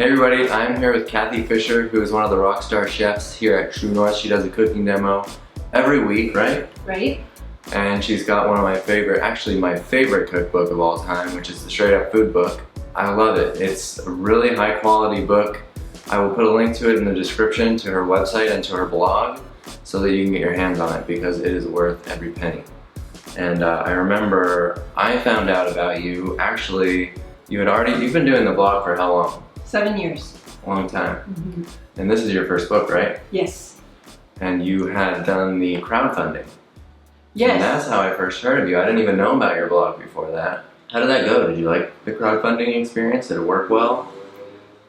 Hey everybody, I'm here with Cathy Fisher, who is one of the rock star chefs here at True North. She does a cooking demo every week, right? Right. And she's got one of my favorite, actually my favorite cookbook of all time, which is the Straight Up Food Book. I love it. It's a really high quality book. I will put a link to it in the description to her website and to her blog so that you can get your hands on it because it is worth every penny. And I remember I found out about you, actually, you've been doing the blog for how long? 7 years. A long time. Mm-hmm. And this is your first book, right? Yes. And you had done the crowdfunding. Yes. And that's how I first heard of you. I didn't even know about your blog before that. How did that go? Did you like the crowdfunding experience? Did it work well?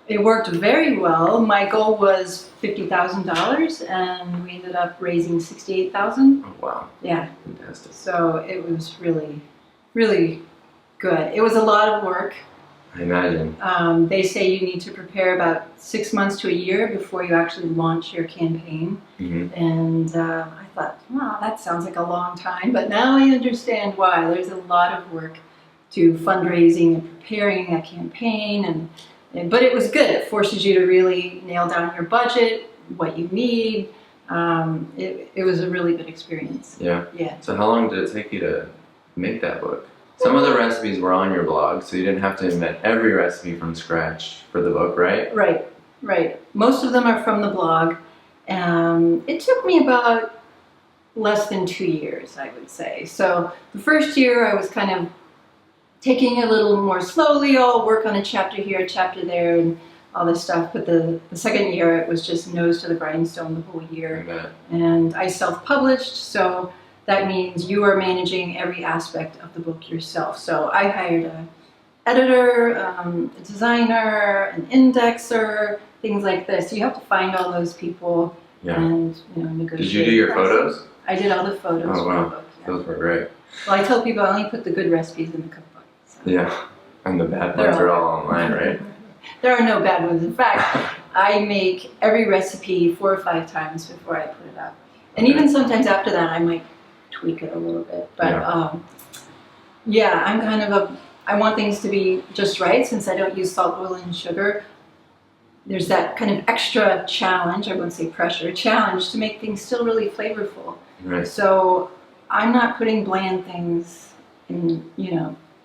It worked very well. My goal was $50,000 and we ended up raising $68,000. Oh, wow. Yeah. Fantastic. So it was really, really good. It was a lot of work. I imagine. They say you need to prepare about 6 months to a year before you actually launch your campaign. Mm-hmm. And I thought, wow, that sounds like a long time, but now I understand why. There's a lot of work to fundraising and preparing a campaign, but it was good. It forces you to really nail down your budget, what you need. It was a really good experience. Yeah. Yeah. So how long did it take you to make that book? Some of the recipes were on your blog, so you didn't have to invent every recipe from scratch for the book, right? Right, right. Most of them are from the blog. It took me about less than 2 years, I would say. So the first year I was kind of taking it a little more slowly. I'll work on a chapter here, a chapter there, and all this stuff. But the second year it was just nose to the grindstone the whole year. And I self-published, so that means you are managing every aspect of the book yourself. So I hired an editor, a designer, an indexer, things like this. So you have to find all those people and negotiate. Did you do your photos? I did all the photos for the book. Yeah. Those were great. Well, I tell people I only put the good recipes in the cookbook. So. Yeah, and the bad ones are all online, right? There are no bad ones. In fact, I make every recipe 4 or 5 times before I put it up. And even sometimes after that, I might tweak it a little bit. But I'm kind of I want things to be just right since I don't use salt, oil, and sugar. There's that kind of extra challenge, I wouldn't say pressure, challenge to make things still really flavorful. Right. So I'm not putting bland things in,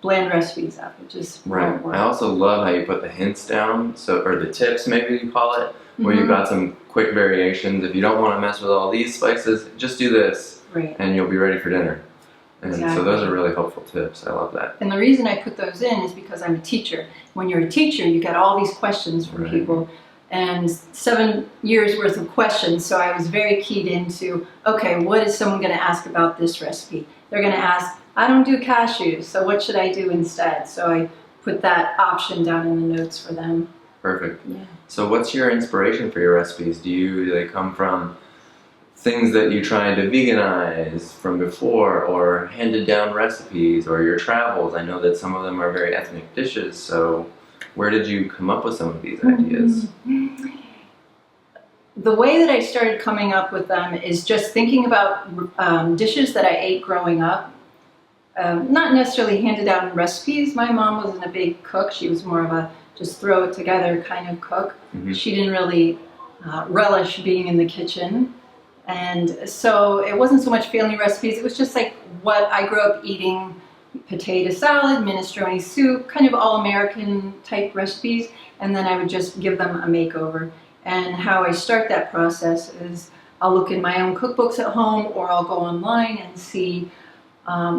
bland recipes up. It just won't work. I also love how you put the hints down, or the tips maybe you call it, where you've got some quick variations. If you don't want to mess with all these spices, just do this. Right. And you'll be ready for dinner. And so those are really helpful tips. I love that. And the reason I put those in is because I'm a teacher. When you're a teacher, you get all these questions from people. And 7 years worth of questions. So I was very keyed into, okay, what is someone going to ask about this recipe? They're going to ask, I don't do cashews, so what should I do instead? So I put that option down in the notes for them. Perfect. Yeah. So what's your inspiration for your recipes? Do they come from things that you tried to veganize from before, or handed down recipes, or your travels? I know that some of them are very ethnic dishes, so where did you come up with some of these ideas? The way that I started coming up with them is just thinking about dishes that I ate growing up. Not necessarily handed down recipes. My mom wasn't a big cook. She was more of a just throw it together kind of cook. She didn't really relish being in the kitchen. And so it wasn't so much family recipes, it was just like what I grew up eating: potato salad, minestrone soup, kind of all American type recipes, and then I would just give them a makeover. And how I start that process is I'll look in my own cookbooks at home, or I'll go online and see,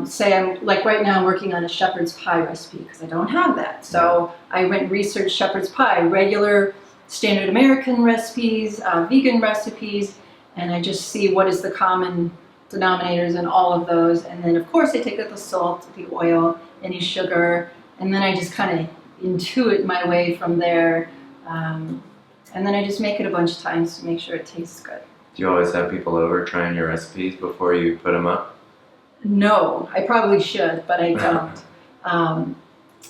say I'm, like right now I'm working on a shepherd's pie recipe because I don't have that. So I went and researched shepherd's pie, regular standard American recipes, vegan recipes, and I just see what is the common denominators in all of those. And then of course I take out the salt, the oil, any sugar, and then I just kind of intuit my way from there. And then I just make it a bunch of times to make sure it tastes good. Do you always have people over trying your recipes before you put them up? No, I probably should, but I don't.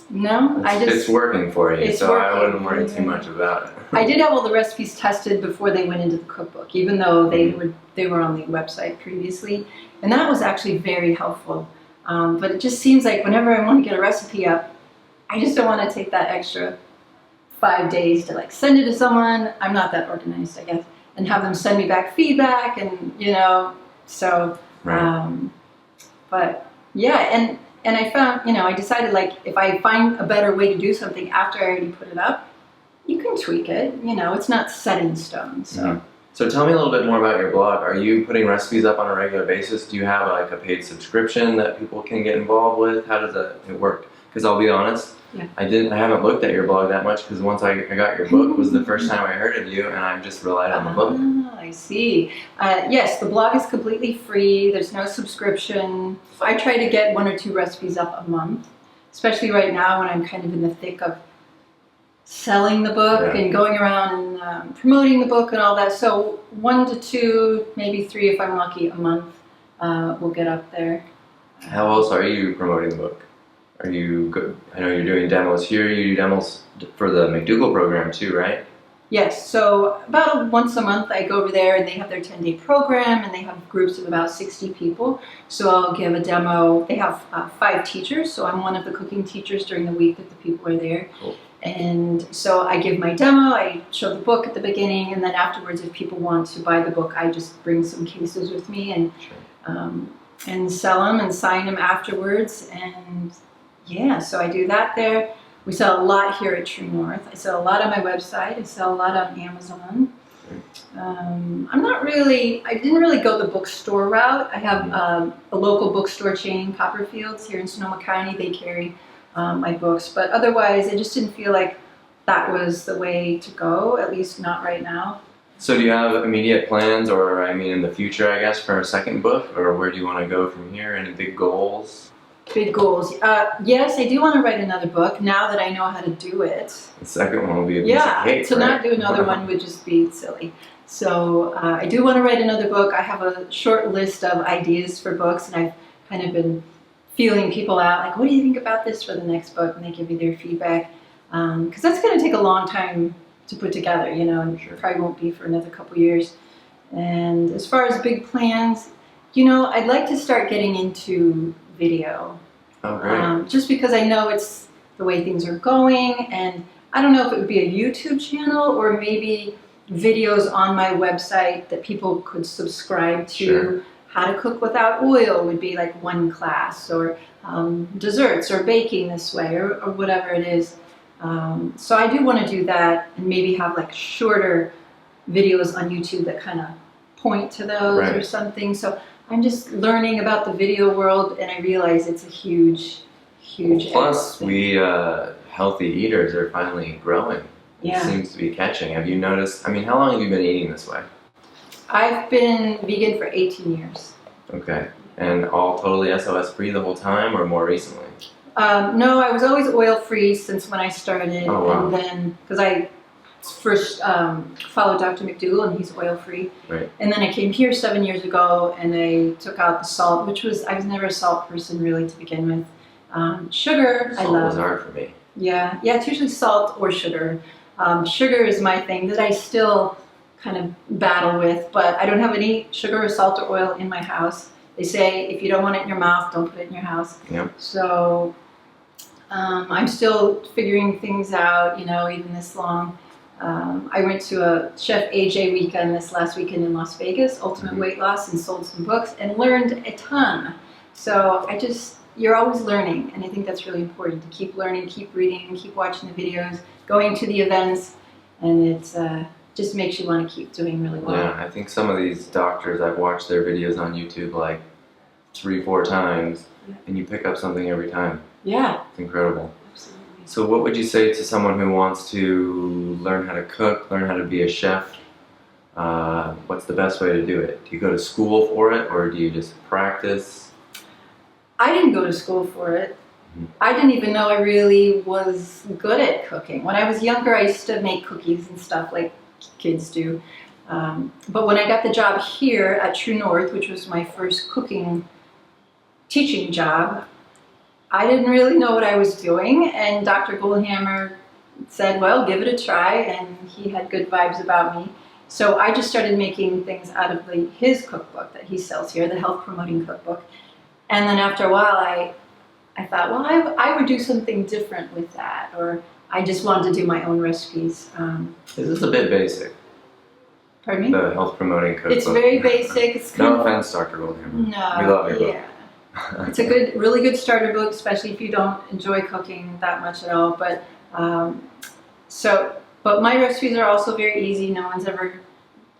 No, it's working for you, so working. I wouldn't worry too much about it. I did have all the recipes tested before they went into the cookbook, even though they were on the website previously, and that was actually very helpful. But it just seems like whenever I want to get a recipe up, I just don't want to take that extra 5 days to like send it to someone. I'm not that organized, I guess, and have them send me back feedback, and so. Right. But yeah, and I found, I decided like if I find a better way to do something after I already put it up, you can tweak it. It's not set in stone. So. Mm-hmm. So tell me a little bit more about your blog. Are you putting recipes up on a regular basis? Do you have like a paid subscription that people can get involved with? How does it work? Because I'll be honest, yeah. I haven't looked at your blog that much because once I got your book was the first time I heard of you, and I just relied on the book. I see. Yes, the blog is completely free. There's no subscription. I try to get 1 or 2 recipes up a month, especially right now when I'm kind of in the thick of selling the book and going around and promoting the book and all that. So 1 to 2, maybe 3 if I'm lucky, a month will get up there. How else are you promoting the book? Are you good? I know you're doing demos here. You do demos for the McDougall program too, right? Yes. So about once a month I go over there and they have their 10-day program and they have groups of about 60 people. So I'll give a demo. They have 5 teachers. So I'm one of the cooking teachers during the week that the people are there. Cool. And so I give my demo, I show the book at the beginning, and then afterwards if people want to buy the book, I just bring some cases with me and sell them and sign them afterwards. And yeah, so I do that there. We sell a lot here at True North. I sell a lot on my website. I sell a lot on Amazon. I didn't really go the bookstore route. I have a local bookstore chain, Copperfields, here in Sonoma County. They carry my books, but otherwise I just didn't feel like that was the way to go, at least not right now. So do you have immediate plans, or in the future, I guess, for a second book, or where do you want to go from here? Any big goals? Big goals. Yes, I do want to write another book now that I know how to do it. The second one will be a piece of cake, to right? not do another one would just be silly. So I do want to write another book. I have a short list of ideas for books, and I've kind of been feeling people out, like, what do you think about this for the next book? And they give me their feedback. Because that's going to take a long time to put together, and Sure. probably won't be for another couple years. And as far as big plans, I'd like to start getting into video. Oh, great. Just because I know it's the way things are going, and I don't know if it would be a YouTube channel or maybe videos on my website that people could subscribe to. Sure. How to cook without oil would be like one class, or desserts or baking this way, or whatever it is. So I do want to do that and maybe have like shorter videos on YouTube that kind of point to those or something. So I'm just learning about the video world, and I realize it's a huge Plus, we healthy eaters are finally growing. Yeah. It seems to be catching. Have you noticed? How long have you been eating this way? I've been vegan for 18 years. Okay. And all totally SOS-free the whole time, or more recently? No, I was always oil-free since when I started. Oh, wow. And then, because I first followed Dr. McDougall, and he's oil-free. Right. And then I came here 7 years ago, and I took out the salt, I was never a salt person really to begin with. Sugar, I love. Salt was hard for me. Yeah, it's usually salt or sugar. Sugar is my thing that I still kind of battle with, but I don't have any sugar or salt or oil in my house. They say if you don't want it in your mouth, don't put it in your house. Yep. So I'm still figuring things out, even this long. I went to a Chef AJ weekend this last weekend in Las Vegas, Ultimate Weight Loss, and sold some books and learned a ton. So you're always learning, and I think that's really important, to keep learning, keep reading, keep watching the videos, going to the events, and it's just makes you want to keep doing really well. Yeah, I think some of these doctors, I've watched their videos on YouTube like 3-4 times, and you pick up something every time. Yeah. It's incredible. Absolutely. So what would you say to someone who wants to learn how to cook, learn how to be a chef? What's the best way to do it? Do you go to school for it, or do you just practice? I didn't go to school for it. I didn't even know I really was good at cooking. When I was younger, I used to make cookies and stuff like kids do. But when I got the job here at True North, which was my first cooking teaching job, I didn't really know what I was doing. And Dr. Goldhammer said, well, give it a try. And he had good vibes about me. So I just started making things out of his cookbook that he sells here, the Health Promoting Cookbook. And then after a while, I thought, well, I would do something different with that. Or I just wanted to do my own recipes. This is a bit basic. Pardon me? The health promoting cookbook. It's very basic. It's kind No of, offense, Dr. Goldhammer. no, We love your book. yeah. It's a really good starter book, especially if you don't enjoy cooking that much at all. But but my recipes are also very easy. No one's ever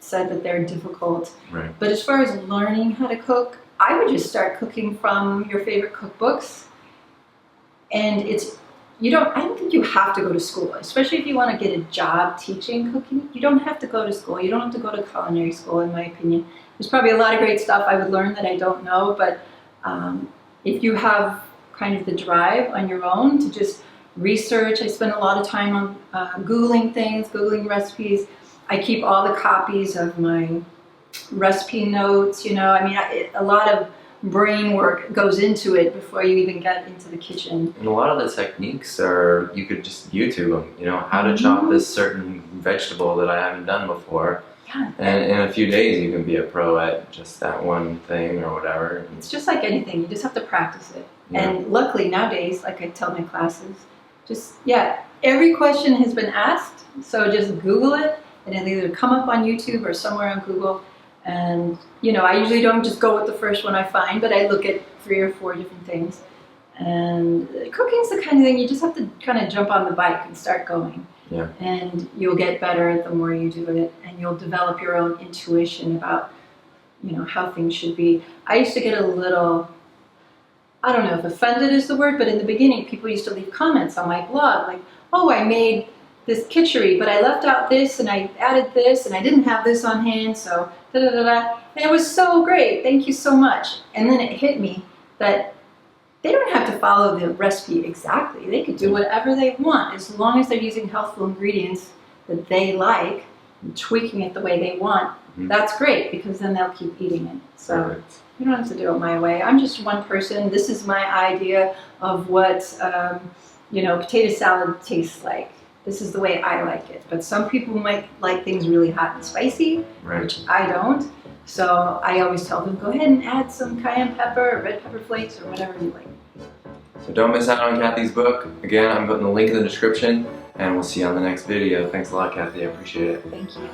said that they're difficult. Right. But as far as learning how to cook, I would just start cooking from your favorite cookbooks. And I don't think you have to go to school, especially if you want to get a job teaching cooking. You don't have to go to school. You don't have to go to culinary school, in my opinion. There's probably a lot of great stuff I would learn that I don't know, but if you have kind of the drive on your own to just research, I spend a lot of time on Googling things, Googling recipes. I keep all the copies of my recipe notes, I mean, a lot of brain work goes into it before you even get into the kitchen. And a lot of the techniques are, you could just YouTube them, how to chop this certain vegetable that I haven't done before. Yeah. And in a few days you can be a pro at just that one thing or whatever. It's just like anything, you just have to practice it. Yeah. And luckily nowadays, like I tell my classes, every question has been asked, so just Google it, and it'll either come up on YouTube or somewhere on Google. And I usually don't just go with the first one I find, but I look at 3 or 4 different things. And cooking's the kind of thing you just have to kind of jump on the bike and start going. Yeah. And you'll get better the more you do it, and you'll develop your own intuition about how things should be. I used to get a little, I don't know if offended is the word, but in the beginning people used to leave comments on my blog like, oh, I made this kitchery, but I left out this and I added this and I didn't have this on hand, so da da da da. And it was so great, thank you so much. And then it hit me that they don't have to follow the recipe exactly. They could do whatever they want as long as they're using healthful ingredients that they like and tweaking it the way they want. Mm-hmm. That's great, because then they'll keep eating it. So perfect. You don't have to do it my way. I'm just one person. This is my idea of what potato salad tastes like. This is the way I like it. But some people might like things really hot and spicy, right, which I don't. So I always tell them, go ahead and add some cayenne pepper or red pepper flakes or whatever you like. So don't miss out on Cathy's book. Again, I'm putting the link in the description, and we'll see you on the next video. Thanks a lot, Cathy. I appreciate it. Thank you.